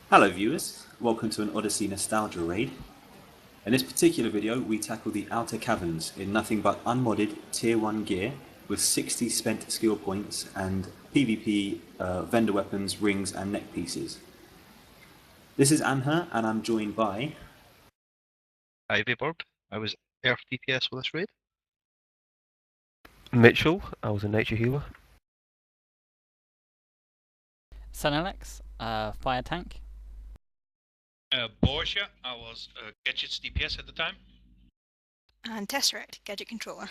Hello viewers, welcome to an Odyssey Nostalgia raid. In this particular video we tackle the outer caverns in nothing but unmodded tier 1 gear with 60 spent skill points and PvP vendor weapons, rings and neck pieces. This is Anha and I'm joined by... Ivy Bird. I was Earth DPS for this raid. Mitchell, I was a nature healer. Sentinel, fire tank. Borgia, I was Gadgets DPS at the time. And Tesseract, gadget controller.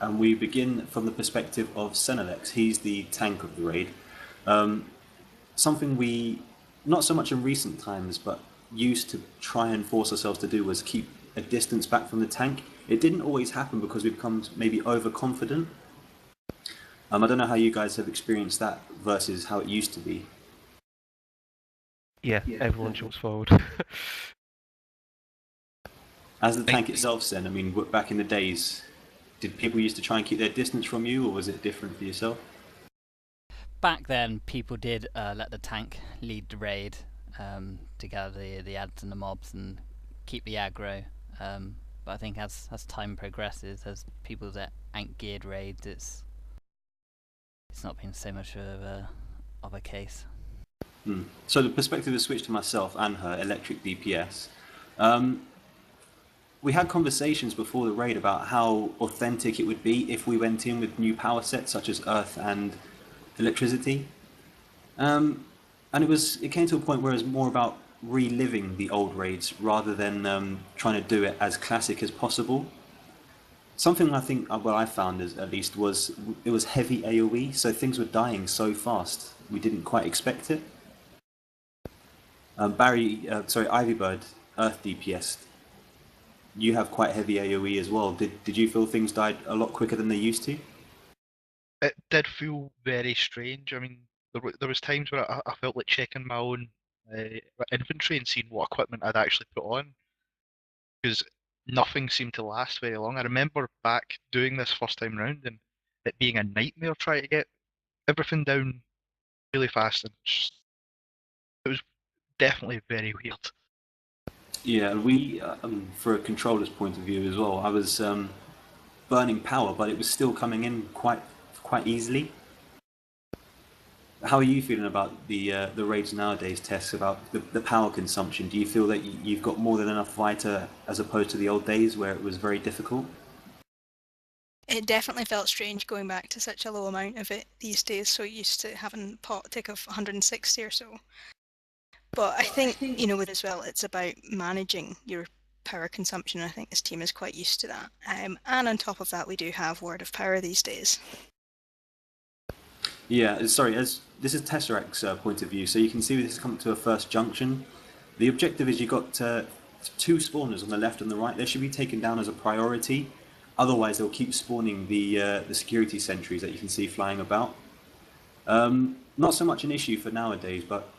And we begin from the perspective of Sentinel. He's the tank of the raid. Something we, not so much in recent times, but used to try and force ourselves to do was keep a distance back from the tank. It didn't always happen because we've become maybe overconfident. I don't know how you guys have experienced that versus how it used to be. Yeah, everyone jumps forward. As the tank itself then, I mean, back in the days, did people used to try and keep their distance from you, or was it different for yourself? Back then, people did let the tank lead the raid to gather the adds and the mobs and keep the aggro. But I think as time progresses, as people that ain't geared raids, it's not been so much of a case. So the perspective is switched to myself and her electric DPS. We had conversations before the raid about how authentic it would be if we went in with new power sets such as earth and electricity. And it came to a point where it was more about reliving the old raids rather than trying to do it as classic as possible. Something I think, what I found at least, was it was heavy AoE, so things were dying so fast we didn't quite expect it. Ivybird, Earth DPS, you have quite heavy AoE as well. Did you feel things died a lot quicker than they used to? It did feel very strange. I mean, there was times where I felt like checking my own inventory and seeing what equipment I'd actually put on, because nothing seemed to last very long. I remember back doing this first time round and it being a nightmare trying to get everything down really fast, and it was definitely very weird. Yeah, we, for a controller's point of view as well, I was burning power, but it was still coming in quite easily. How are you feeling about the raids nowadays, Tess, about the power consumption? Do you feel that you've got more than enough Vita as opposed to the old days where it was very difficult? It definitely felt strange going back to such a low amount of it these days, so used to having a pot tick of 160 or so. But I think, you know, with as well, it's about managing your power consumption. I think this team is quite used to that. And on top of that, we do have Word of Power these days. Yeah, sorry, as this is Tesseract's point of view, so you can see this has come to a first junction. The objective is you've got two spawners on the left and the right. They should be taken down as a priority. Otherwise, they'll keep spawning the security sentries that you can see flying about. Not so much an issue for nowadays, but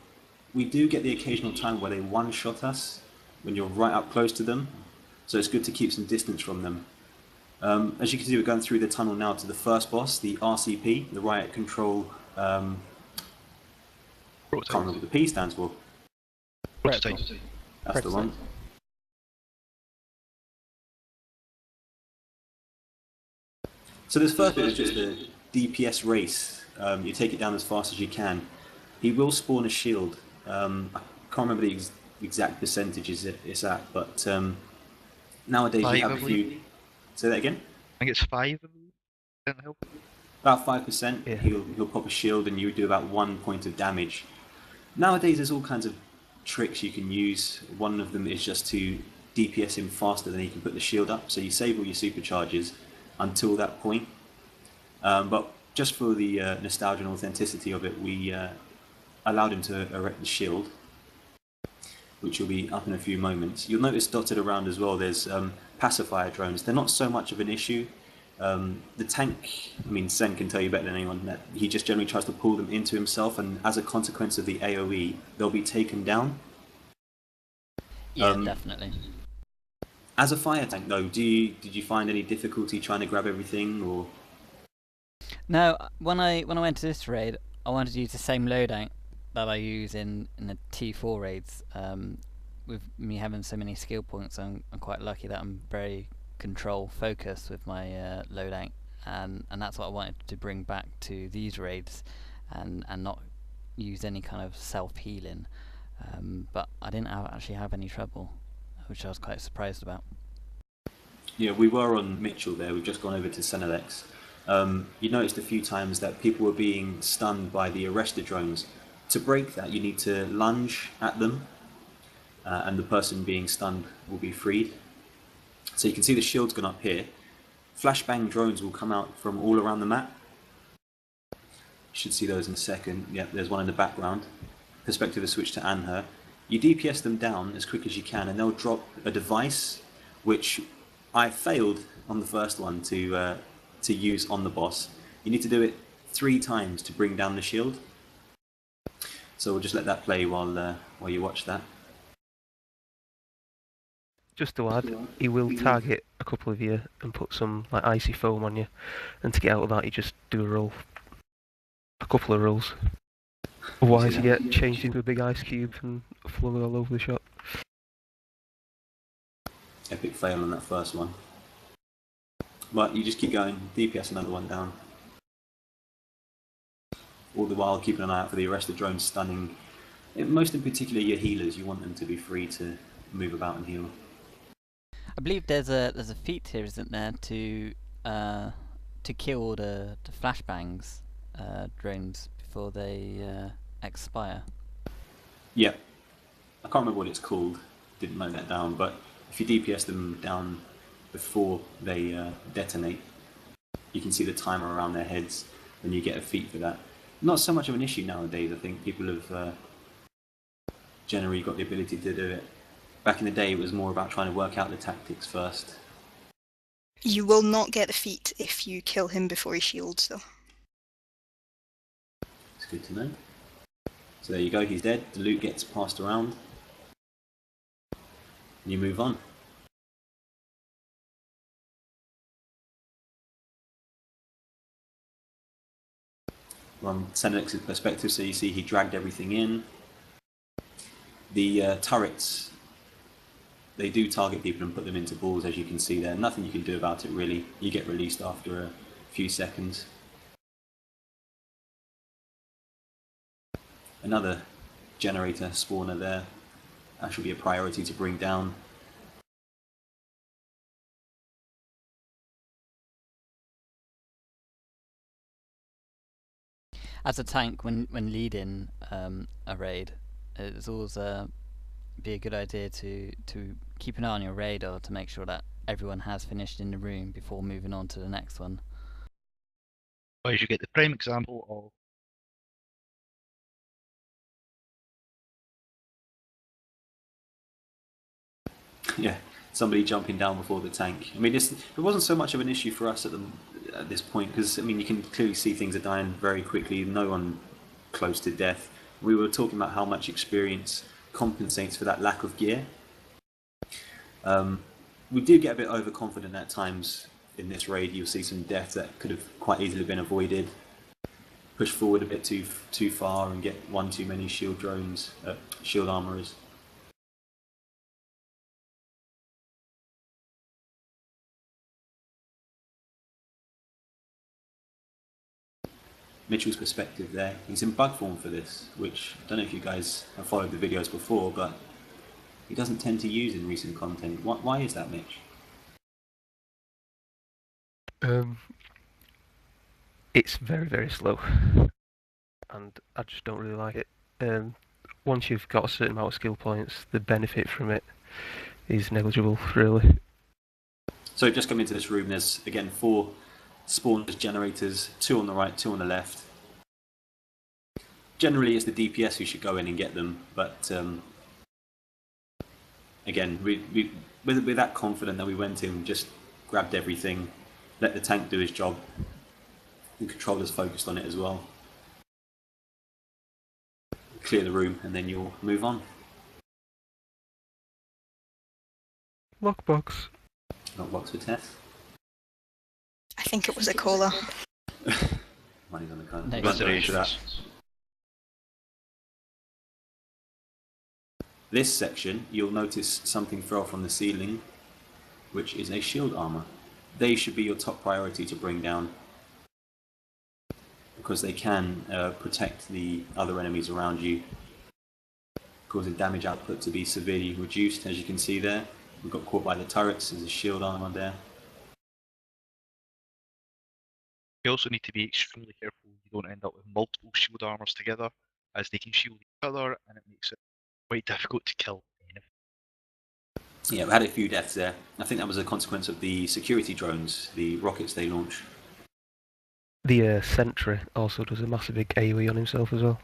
we do get the occasional time where they one-shot us when you're right up close to them. So it's good to keep some distance from them. As you can see, we're going through the tunnel now to the first boss, the RCP, the Riot Control. I can't remember what the P stands for. Prototype. That's the one. So this first bit is just a DPS race. You take it down as fast as you can. He will spawn a shield. I can't remember the exact percentages it's at, but nowadays you have a few. Say that again? I think it's 5. Didn't help. About 5%. Yeah. He'll pop a shield and you do about 1 point of damage. Nowadays there's all kinds of tricks you can use. One of them is just to DPS him faster than he can put the shield up. So you save all your supercharges until that point. But just for the nostalgia and authenticity of it, we allowed him to erect the shield, which will be up in a few moments. You'll notice dotted around as well, there's pacifier drones. They're not so much of an issue. The tank, I mean, Sen can tell you better than anyone, that he just generally tries to pull them into himself, and as a consequence of the AoE, they'll be taken down. Yeah, definitely. As a fire tank, though, did you find any difficulty trying to grab everything, or? No, when I went to this raid, I wanted to use the same loadout that I use in the T4 raids. With me having so many skill points, I'm quite lucky that I'm very control focused with my loadout, and that's what I wanted to bring back to these raids, and not use any kind of self healing. But I didn't actually have any trouble, which I was quite surprised about. Yeah, we were on Mitchell there. We've just gone over to Sentinel. You noticed a few times that people were being stunned by the arrested drones. To break that, you need to lunge at them, and the person being stunned will be freed. So you can see the shield's gone up here. Flashbang drones will come out from all around the map. You should see those in a second. Yeah, there's one in the background. Perspective is switched to Anher. You DPS them down as quick as you can, and they'll drop a device, which I failed on the first one to use on the boss. You need to do it 3 times to bring down the shield. So we'll just let that play while you watch that. Just to add, he will target a couple of you and put some like icy foam on you, and to get out of that, you just do a roll, a couple of rolls. Otherwise, you get changed into a big ice cube and flung all over the shop. Epic fail on that first one. But you just keep going, DPS another one down. All the while keeping an eye out for the arrested drones stunning. Most in particular your healers, you want them to be free to move about and heal. I believe there's a feat here, isn't there, to kill the flashbangs drones before they expire. Yeah, I can't remember what it's called, didn't note that down, but if you DPS them down before they detonate, you can see the timer around their heads and you get a feat for that. Not so much of an issue nowadays. I think people have generally got the ability to do it. Back in the day it was more about trying to work out the tactics first. You will not get the feat if you kill him before he shields, though. It's good to know. So there you go, he's dead, the loot gets passed around, and you move on. From Senex's perspective, so you see he dragged everything in. The turrets, they do target people and put them into balls, as you can see there. Nothing you can do about it really. You get released after a few seconds. Another generator spawner there. That should be a priority to bring down. As a tank, when leading a raid, it's always be a good idea to keep an eye on your radar to make sure that everyone has finished in the room before moving on to the next one. Otherwise, you get the prime example of Yeah, somebody jumping down before the tank. I mean, it wasn't so much of an issue for us at this point, because I mean, you can clearly see things are dying very quickly. No one close to death. We were talking about how much experience compensates for that lack of gear. We do get a bit overconfident at times in this raid. You'll see some death that could have quite easily been avoided. Push forward a bit too far and get one too many shield drones, shield armorers. Mitchell's perspective there. He's in bug form for this, which I don't know if you guys have followed the videos before, but he doesn't tend to use in recent content. Why is that, Mitch? It's very, very slow, and I just don't really like it. Once you've got a certain amount of skill points, the benefit from it is negligible, really. So just come into this room, there's again 4 spawners, generators, 2 on the right, 2 on the left. Generally it's the DPS who should go in and get them, but again, we're that confident that we went in, just grabbed everything, let the tank do his job. The controller's focused on it as well. Clear the room and then you'll move on. Lockbox. Not box for Tess. I think it was a cola. Money's on the card. No, We won't go into that. Reservations. This section, you'll notice something throw from the ceiling, which is a shield armor. They should be your top priority to bring down, because they can protect the other enemies around you, causing damage output to be severely reduced. As you can see there, we got caught by the turrets. There's a shield armor there. You also need to be extremely careful you don't end up with multiple shield armors together, as they can shield each other, and it makes it quite difficult to kill anything. Yeah, we had a few deaths there. I think that was a consequence of the security drones, the rockets they launch. The sentry also does a massive big AoE on himself as well.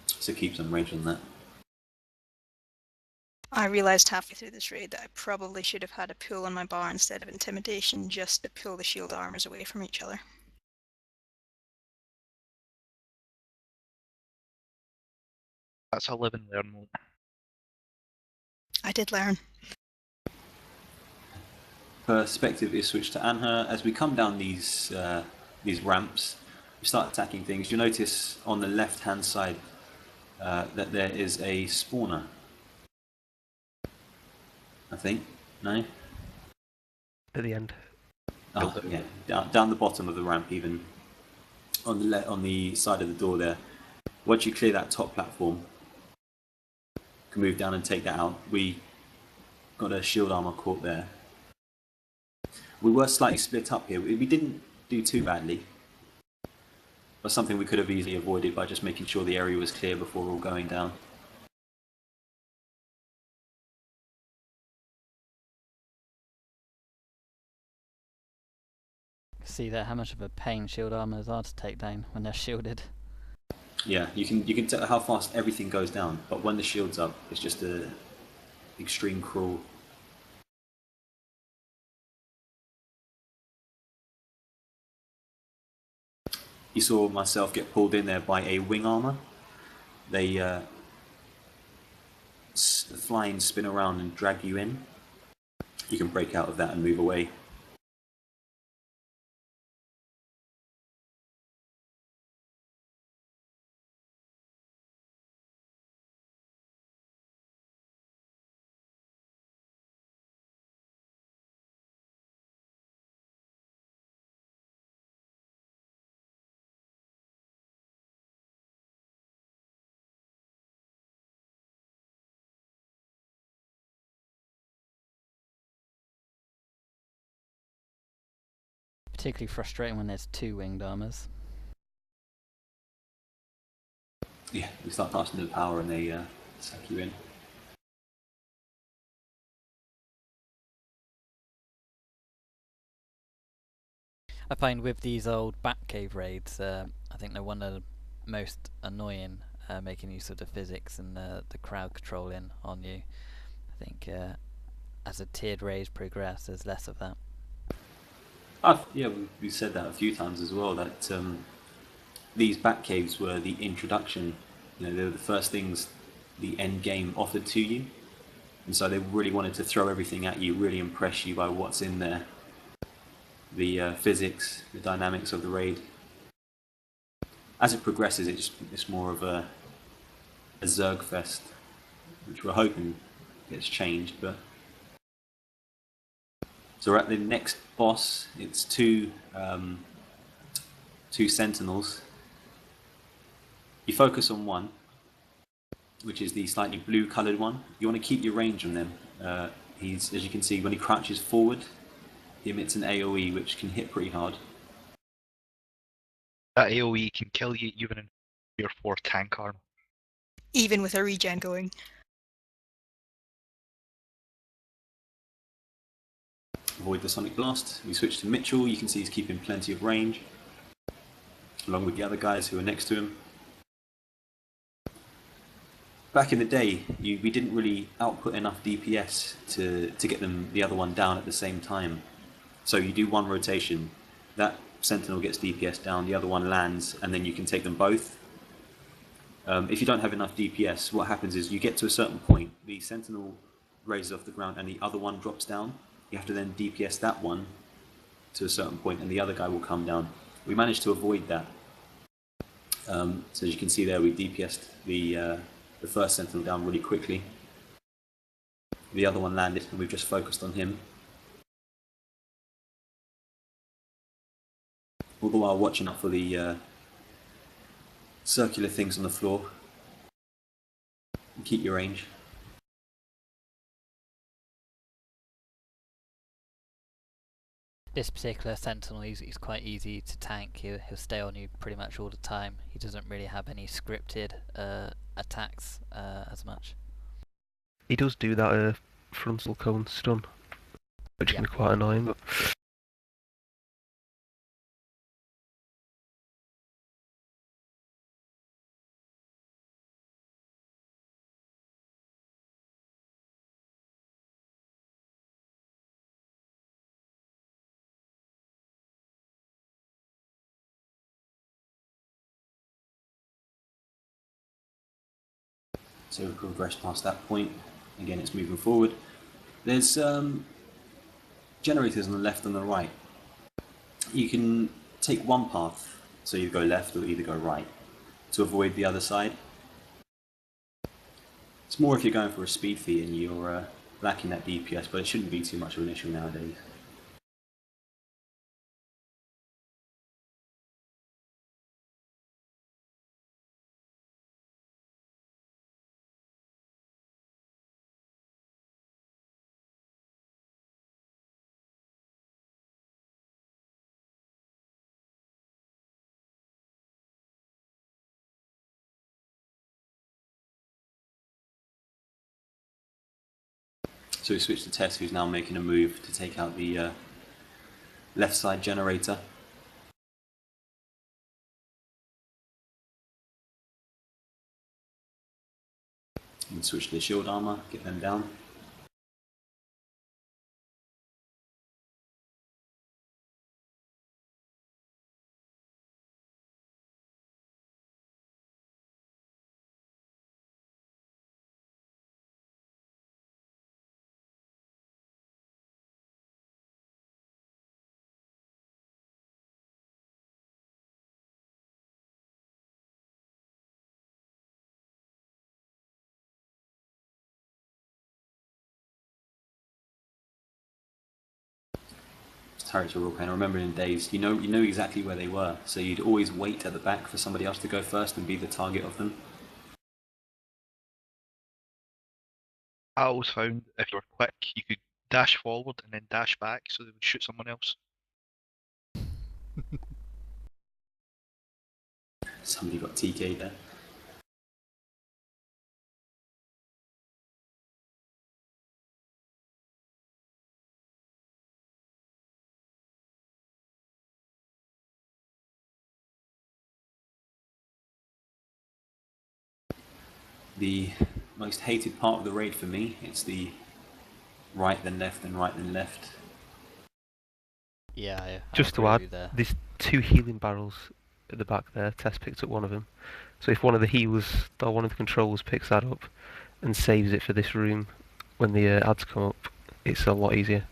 So keep some range on that. I realised halfway through this raid that I probably should have had a pull on my bar instead of intimidation, just to pull the shield armors away from each other. That's a live and learn moment. I did learn. Perspective is switched to Anher. As we come down these ramps, we start attacking things. You'll notice on the left-hand side that there is a spawner. I think. No? At the end. Oh, yeah. Down the bottom of the ramp, even on the side of the door there. Once you clear that top platform, you can move down and take that out. We got a shield armor caught there. We were slightly split up here. We didn't do too badly, but something we could have easily avoided by just making sure the area was clear before all going down. See there how much of a pain shield armors are to take down when they're shielded. Yeah, you can tell how fast everything goes down, but when the shield's up, it's just a extreme crawl. You saw myself get pulled in there by a wing armor. They fly and spin around and drag you in. You can break out of that and move away. Particularly frustrating when there's two winged armors. Yeah, you start passing the power and they suck you in. I find with these old Batcave raids, I think they're one of the most annoying, making use of the physics and the crowd controlling on you. I think as the tiered raids progress, there's less of that. Yeah, we've said that a few times as well, that these Batcaves were the introduction. You know, they were the first things the end game offered to you. And so they really wanted to throw everything at you, really impress you by what's in there. The physics, the dynamics of the raid. As it progresses, it's more of a Zerg fest, which we're hoping gets changed, but... So we're at the next boss. It's two Sentinels. You focus on one, which is the slightly blue-coloured one. You want to keep your range on them. As you can see, when he crouches forward, he emits an AoE which can hit pretty hard. That AoE can kill you even in tier 4 tank armor. Even with a regen going. Avoid the Sonic Blast. We switch to Mitchell. You can see he's keeping plenty of range, along with the other guys who are next to him. Back in the day, we didn't really output enough DPS to get the other one down at the same time. So you do one rotation, that Sentinel gets DPS down, the other one lands, and then you can take them both. If you don't have enough DPS, what happens is you get to a certain point, the Sentinel raises off the ground and the other one drops down, you have to then DPS that one to a certain point and the other guy will come down. We managed to avoid that. So as you can see there, we DPS'd the first Sentinel down really quickly. The other one landed and we've just focused on him. All the while watching out for the circular things on the floor. And keep your range. This particular Sentinel, he's quite easy to tank. He'll stay on you pretty much all the time. He doesn't really have any scripted attacks as much. He does do that frontal cone stun, which can be quite annoying, but... So we've progressed past that point. Again, it's moving forward. There's generators on the left and the right. You can take one path, so you go left or either go right, to avoid the other side. It's more if you're going for a speed fee and you're lacking that DPS, but it shouldn't be too much of an issue nowadays. So we switch to Tess, who's now making a move to take out the left side generator. And switch to the shield armor, get them down. Turrets are real pain. I remember in days, you know exactly where they were, so you'd always wait at the back for somebody else to go first and be the target of them. I always found if you were quick, you could dash forward and then dash back so they would shoot someone else. Somebody got TK'd there. The most hated part of the raid for me, it's the right then left and right then left. Yeah, I Just to agree add, with you there. there's 2 healing barrels at the back there. Tess picked up one of them. So if one of the healers or one of the controllers picks that up and saves it for this room when the ads come up, it's a lot easier.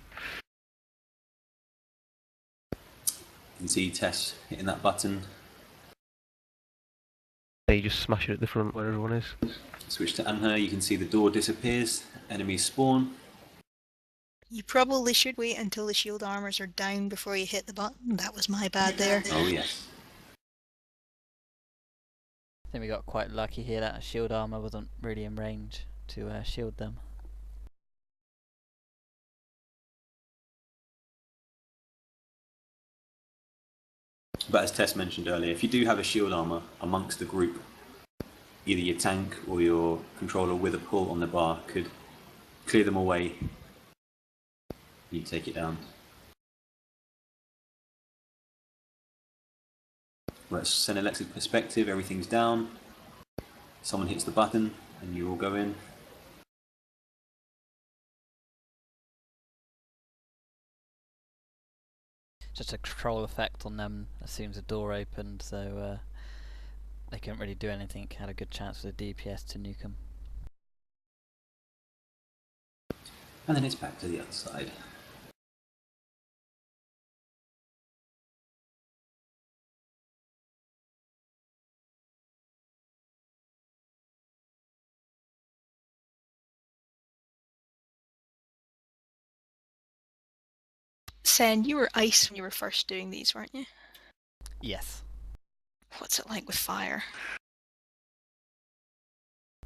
You can see Tess hitting that button. You just smash it at the front where everyone is. Switch to Anher, you can see the door disappears, enemies spawn. You probably should wait until the shield armors are down before you hit the button. That was my bad there. Oh yes. I think we got quite lucky here that shield armor wasn't really in range to shield them. But as Tess mentioned earlier, if you do have a shield armor amongst the group, either your tank or your controller with a pull on the bar could clear them away. You take it down. Let's send Alexa's perspective, everything's down. Someone hits the button and you all go in. Just a control effect on them as soon as the door opened, so they couldn't really do anything. Had a good chance for the DPS to nuke them. And then it's back to the other side. Sen, you were ice when you were first doing these, weren't you? Yes. What's it like with fire?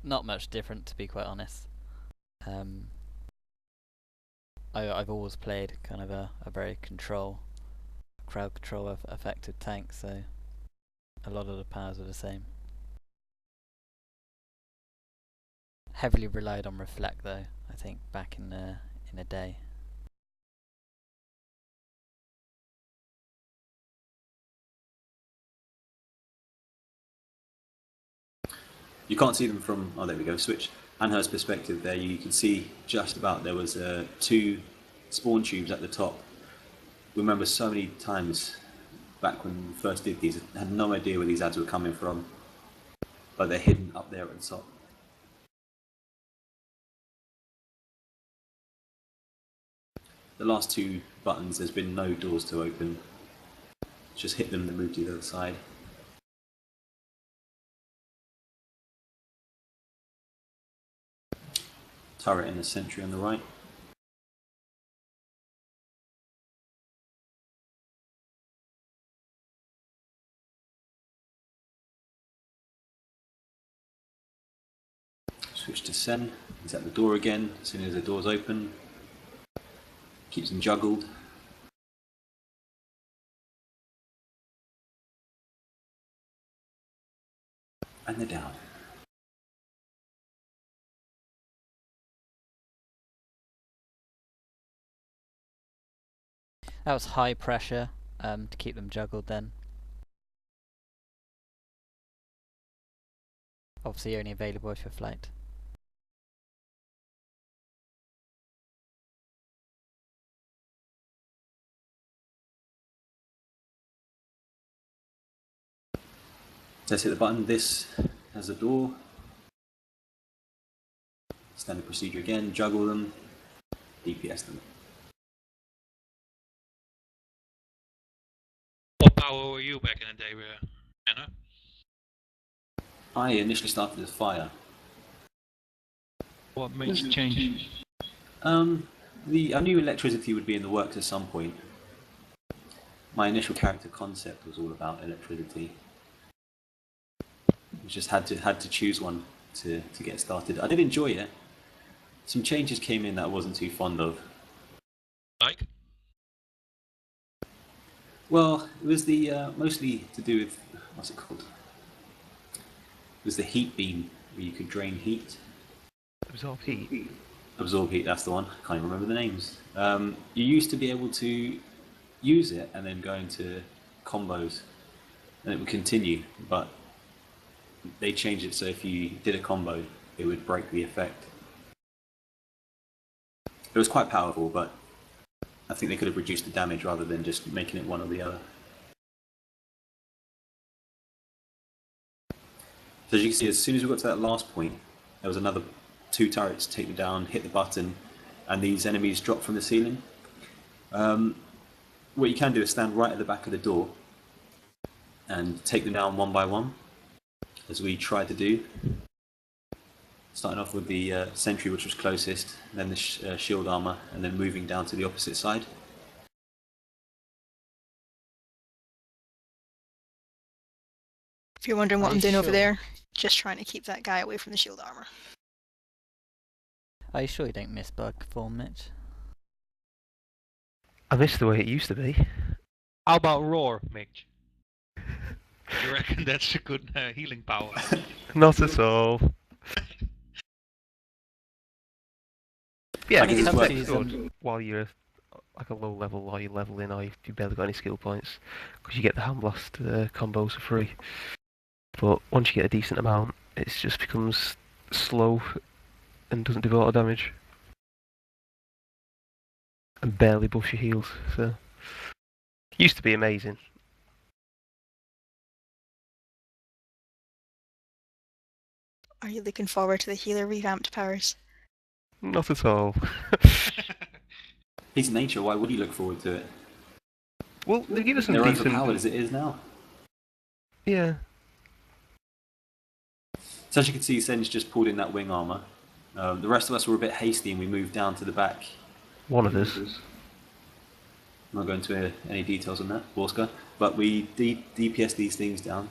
Not much different, to be quite honest. I've always played kind of a very crowd control effective tank, so a lot of the powers are the same. Heavily relied on reflect though, I think, back in the day. You can't see them from, oh there we go, switch. Anher's perspective there, you can see just about there was 2 spawn tubes at the top. We remember so many times back when we first did these, I had no idea where these ads were coming from, but they're hidden up there at the top. The last 2 buttons, there's been no doors to open. Just hit them and move to the other side. Turret and a sentry on the right. Switch to Sen. He's at the door again. As soon as the door's open, keeps him juggled. And they're down. That was high pressure to keep them juggled then. Obviously only available if you're flanked. Let's hit the button. This has a door. Standard procedure again. Juggle them. DPS them. What power were you back in the day, Anna? I initially started as fire. What makes the change? I knew electricity would be in the works at some point. My initial character concept was all about electricity. I just had to choose one to get started. I did enjoy it. Some changes came in that I wasn't too fond of. Like? Well, it was the mostly to do with, what's it called? It was the heat beam, where you could drain heat. Absorb heat. Absorb heat, that's the one. I can't even remember the names. You used to be able to use it and then go into combos, and it would continue, but they changed it so if you did a combo, it would break the effect. It was quite powerful, but I think they could have reduced the damage rather than just making it one or the other. So as you can see, as soon as we got to that last point, there was another 2 turrets to take them down, hit the button, and these enemies drop from the ceiling. What you can do is stand right at the back of the door and take them down one by one, as we tried to do. Starting off with the sentry, which was closest, then the shield armor, and then moving down to the opposite side. If you're wondering what Are I'm you doing over sure? there, just trying to keep that guy away from the shield armor. Are you sure you don't miss bug form, Mitch? I miss the way it used to be. How about roar, Mitch? You reckon that's a good healing power? Not at all. Yeah, I guess it's it's quite worth- good while you're like a low level, or you're leveling, or you've barely got any skill points, because you get the hand blast combos for free. But once you get a decent amount, it just becomes slow and doesn't do a lot of damage, and barely buffs your heals. So it used to be amazing. Are you looking forward to the healer revamped powers? Not at all. He's nature, why would he look forward to it? Well, they give us some They're decent. overpowered as it is now. Yeah. So as you can see, Sen's just pulled in that wing armor. The rest of us were a bit hasty and we moved down to the back. One of us. I'm not going into any details on that, Borska, but we DPS these things down.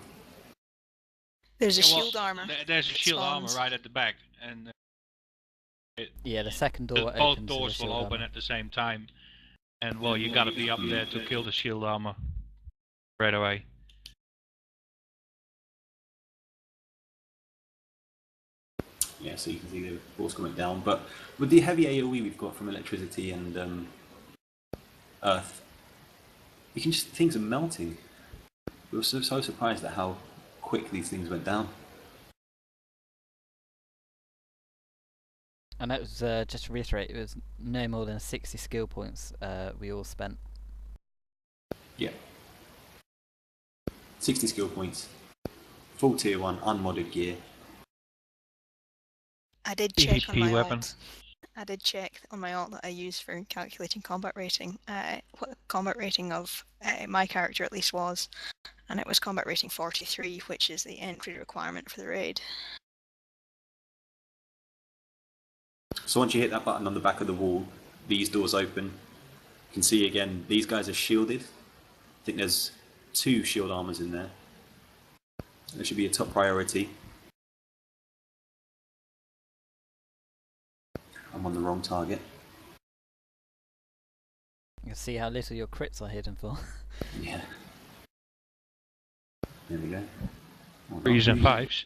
There's a Yeah, well, shield armor. There's a that shield armor spawns. right at the back, and Yeah, the second door both opens. doors to the will shield open armor. at the same time. And well, you gotta be up there to kill the shield armor right away. Yeah, so you can see the force coming down. But with the heavy AoE we've got from electricity and earth, you can just, things are melting. We were so surprised at how quick these things went down. And that was, just to reiterate, it was no more than 60 skill points we all spent. Yeah. 60 skill points. Full tier 1, unmodded gear. I did check on my PvP weapon. alt. I did check on my alt that I use for calculating combat rating. What the combat rating of my character at least was, and it was combat rating 43, which is the entry requirement for the raid. So once you hit that button on the back of the wall, these doors open. You can see again, these guys are shielded. I think there's 2 shield armors in there. That should be a top priority. I'm on the wrong target. You can see how little your crits are hidden for. Yeah. There we go. Oh, 3s and 5s.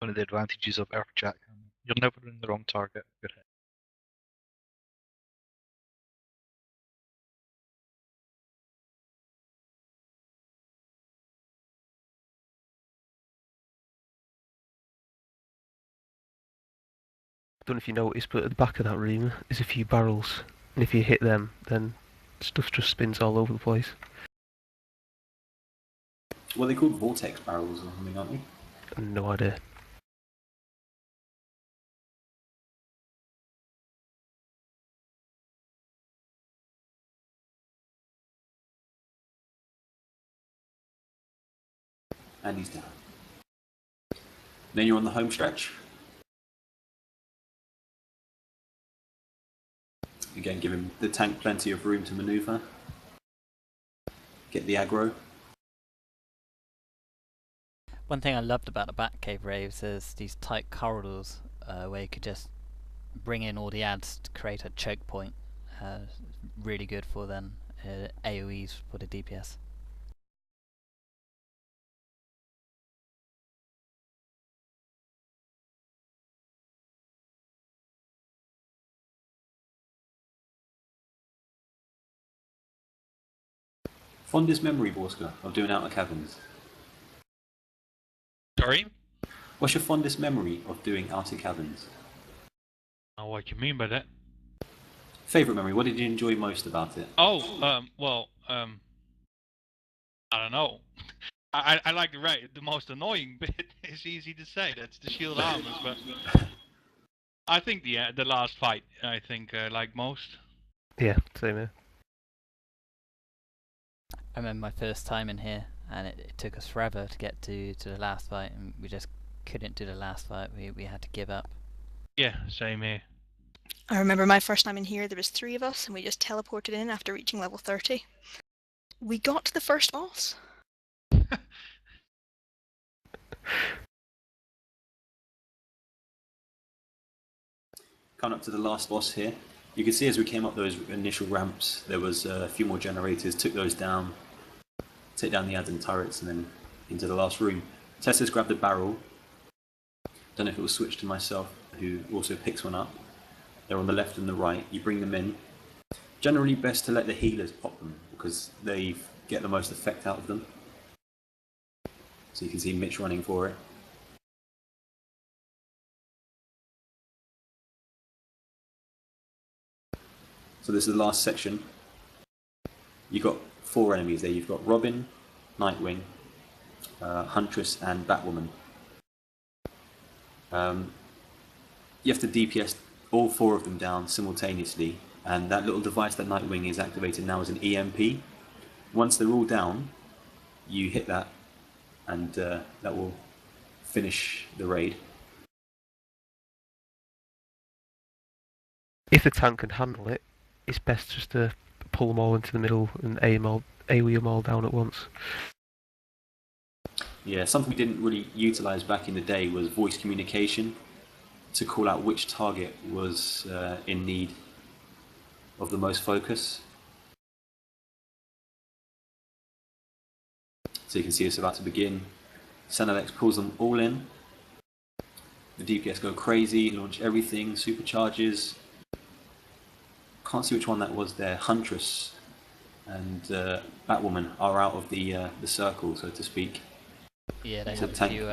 One of the advantages of Earthjack. You're never in the wrong target. Good hit. Don't know if you noticed, but at the back of that room is a few barrels, and if you hit them, then stuff just spins all over the place. Well, they're called vortex barrels or something, aren't they? No idea. And he's down. Then you're on the home stretch. Again, giving the tank plenty of room to maneuver. Get the aggro. One thing I loved about the Batcave raves is these tight corridors where you could just bring in all the ads to create a choke point. Really good for then AoEs for the DPS. Fondest memory, Borska, of doing Outer Caverns? Sorry? What's your fondest memory of doing Outer Caverns? I know what you mean by that. Favourite memory, what did you enjoy most about it? Oh, well, I don't know. I like the most annoying bit. It's easy to say. That's the shield armors, but I think the last fight. I think I like most. Yeah, same here. I remember my first time in here, and it took us forever to get to the last fight, and we just couldn't do the last fight. We had to give up. Yeah, same here. I remember my first time in here, there was 3 of us, and we just teleported in after reaching level 30. We got to the first boss. Coming up to the last boss here. You can see as we came up those initial ramps, there was a few more generators, took those down, take down the ads and turrets, and then into the last room. Tessa's grabbed a barrel. Don't know if it was switched to myself, who also picks one up. They're on the left and the right. You bring them in. Generally best to let the healers pop them, because they get the most effect out of them. So you can see Mitch running for it. So this is the last section. You've got 4 enemies there. You've got Robin, Nightwing, Huntress and Batwoman. You have to DPS all 4 of them down simultaneously, and that little device that Nightwing is activated now is an EMP. Once they're all down, you hit that, and that will finish the raid. If the tank can handle it, it's best just to pull them all into the middle and AoE them all down at once. Yeah, something we didn't really utilize back in the day was voice communication to call out which target was in need of the most focus. So you can see it's about to begin. Sentinel pulls them all in. The DPS go crazy, launch everything, supercharges. Can't see which one that was there. Huntress and Batwoman are out of the circle, so to speak. Yeah, they So have a tank- few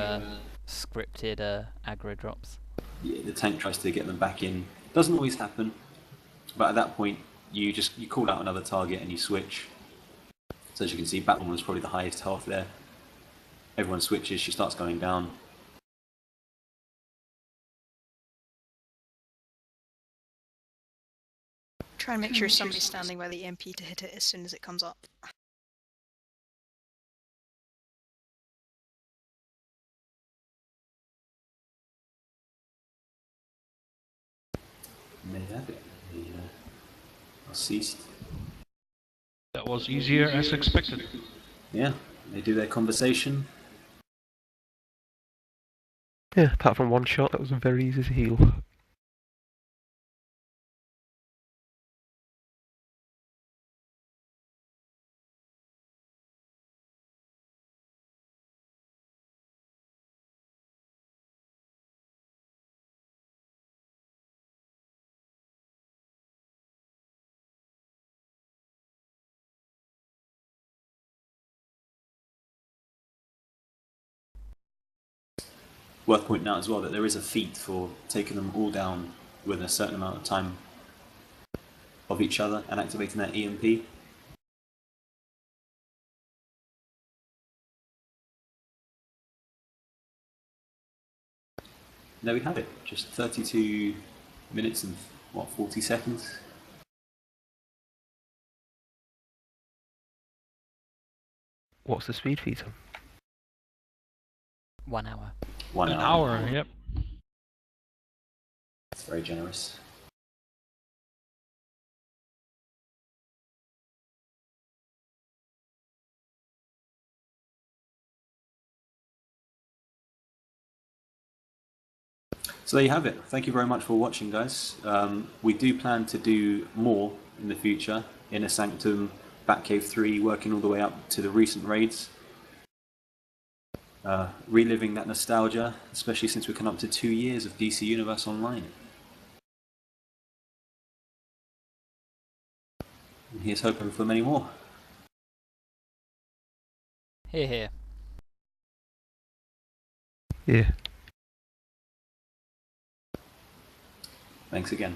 scripted aggro drops. Yeah, the tank tries to get them back in. Doesn't always happen, but at that point you call out another target and you switch. So as you can see, Batwoman was probably the highest health there. Everyone switches, she starts going down. Try and make sure somebody's standing by the EMP to hit it as soon as it comes up. And there you have it. They are ceased. That was easier as expected. Yeah, they do their conversation. Yeah, apart from one shot, that was very easy to heal. Worth pointing out as well that there is a feat for taking them all down within a certain amount of time of each other and activating that EMP. There we have it, just 32 minutes and, 40 seconds? What's the speed feature? 1 hour. 1 An hour. hour, yep. That's very generous. So there you have it. Thank you very much for watching, guys. We do plan to do more in the future. Inner Sanctum, Batcave 3, working all the way up to the recent raids. Reliving that nostalgia, especially since we're coming up to 2 years of DC Universe Online. And here's hoping for many more. Here, here. Yeah. Thanks again.